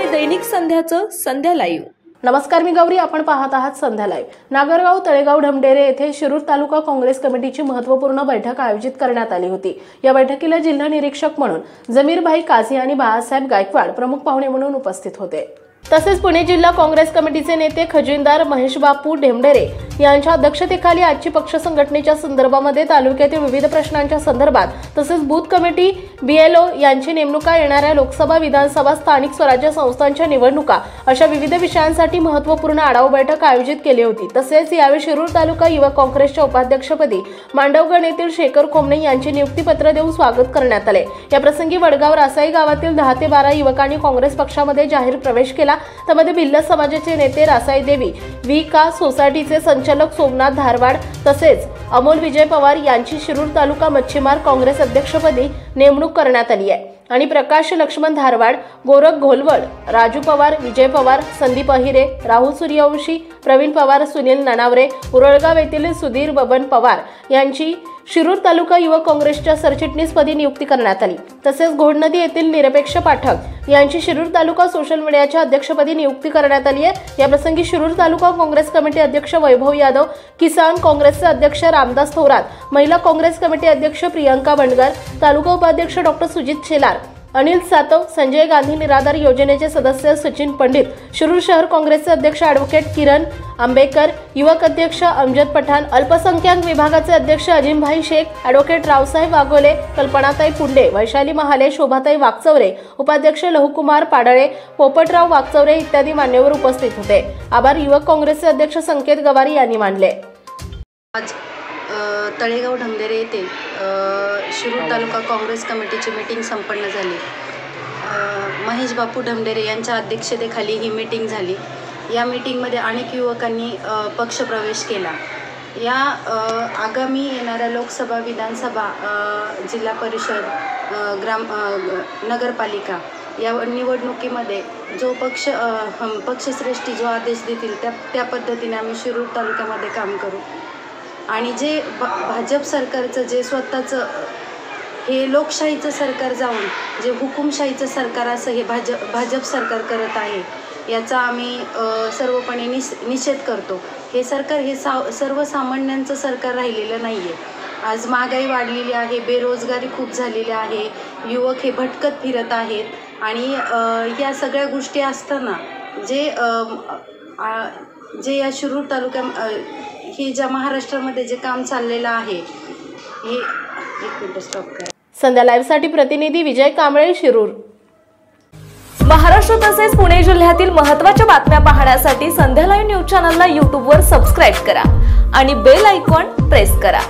आहे दैनिक संध्याचं संध्या लाईव्ह। नमस्कार, मी गौरी, आपण पाहत आहात संध्या लाईव्ह। नागरगाव तळेगाव ढमढेरे येथे शिरूर तालुका काँग्रेस कमिटीची महत्त्वपूर्ण बैठक आयोजित करण्यात आली होती। या बैठकीला जिल्हा निरीक्षक म्हणून जमीरभाई काझी आणि बाळासाहेब गायकवाड प्रमुख पाहुणे म्हणून उपस्थित होते। तसेच पुणे जिल्हा काँग्रेस कमिटीचे नेते खजिनदार महेशबापू ढेमढेरे यांच्या अध्यक्षतेखाली आजची पक्ष संघटनेच्या संदर्भामध्ये तालुक्यातील विविध प्रश्नांच्या संदर्भात तसेच बूथ कमिटी बीएलओ यांची नेमणुका, येणाऱ्या लोकसभा, विधानसभा, स्थानिक स्वराज्य संस्थांच्या निवडणुका अशा विविध विषयांसाठी महत्त्वपूर्ण आढावा बैठक आयोजित केली होती। तसेच यावेळी शिरूर तालुका युवक काँग्रेसच्या उपाध्यक्षपदी मांडवगण येथील शेखर खोमणे यांचे नियुक्तीपत्र देऊन स्वागत करण्यात आले। या प्रसंगी वडगाव रासाई गावातील 10 ते 12 युवकांनी काँग्रेस पक्षामध्ये जाहीर प्रवेश केला। त्यामध्ये भिल्ल समाजाचे नेते रासाई देवी विका सोसायटीचे संचालक सोमनाथ धारवाड तसेच अमोल विजय पवार यांची शिरूर तालुका मच्छीमार काँग्रेस अध्यक्षपदी नेमणूक करण्यात आली आहे आणि प्रकाश लक्ष्मण धारवाड, गोरख घोलवड, राजू पवार, विजय पवार, संदीप अहिरे, राहुल सूर्यवंशी, प्रवीण पवार, सुनील ननावरे, उरळगाव येथील सुधीर बबन पवार यांची शिरूर तालुका युवक काँग्रेसच्या सरचिटणीसपदी नियुक्ती करण्यात आली। तसेच घोडनदी येथील निरपेक्ष पाठक यांची शिरूर तालुका सोशल मीडियाच्या अध्यक्षपदी नियुक्ती करण्यात आली आहे। या प्रसंगी शिरूर तालुका काँग्रेस कमिटी अध्यक्ष वैभव यादव, किसान काँग्रेसचे अध्यक्ष रामदास थोरात, महिला काँग्रेस कमिटी अध्यक्ष प्रियंका बंडगर, तालुका उपाध्यक्ष डॉक्टर सुजित शेलार, अनिल सातव, संजय गांधी निराधार योजनेचे सदस्य सचिन पंडित, शिरूर शहर काँग्रेसचे अध्यक्ष ॲडव्होकेट किरण आंबेकर, युवक अध्यक्ष अमजद पठाण, अल्पसंख्याक विभागाचे अध्यक्ष अजिमभाई शेख, ॲडव्होकेट रावसाहेब वाघोले, कल्पनाताई पुंडे, वैशाली महाले, शोभाताई वागचौरे, उपाध्यक्ष लहुकुमार पाडळे, पोपटराव वागचौरे इत्यादी मान्यवर उपस्थित होते। आभार युवक काँग्रेसचे अध्यक्ष संकेत गवारी यांनी मानले। आज तळेगाव ढमढेरे येथे शिरूर तालुका काँग्रेस कमिटीची मीटिंग संपन्न झाली। महेशबापू ढमढेरे यांच्या अध्यक्षतेखाली ही मीटिंग झाली। या मीटिंगमध्ये अनेक युवकांनी पक्षप्रवेश केला। या आगामी येणाऱ्या लोकसभा, विधानसभा, जिल्हा परिषद, नगरपालिका या निवडणुकीमध्ये जो पक्षश्रेष्ठी जो आदेश देतील त्या पद्धतीने आम्ही शिरूर तालुक्यामध्ये काम करू। आणि जे भाजप सरकारचं जे स्वतःचं हे लोकशाहीचं सरकार जाऊन जे हुकुमशाहीचं सरकार असं हे भाजप सरकार करत आहे, याचा आम्ही सर्वपणे निषेध करतो। हे सरकार हे सर्वसामान्यांचं सरकार राहिलेलं नाही आहे। आज महागाई वाढलेली आहे, बेरोजगारी खूप झालेली आहे, युवक हे भटकत फिरत आहेत आणि या सगळ्या गोष्टी असताना जे या शिरूर ही ज्या महाराष्ट्रामध्ये जे काम चाललेलं आहे हे एक मिनिट स्टॉप करा। संध्या लाईव्ह साठी प्रतिनिधी विजय कांबळे, शिरूर। महाराष्ट्र तसेच पुणे जिल्ह्यातील महत्त्वाच्या बातम्या पाहण्यासाठी संध्या लाईव्ह न्यूज चॅनलला YouTube वर सबस्क्राइब करा आणि बेल आयकॉन प्रेस करा।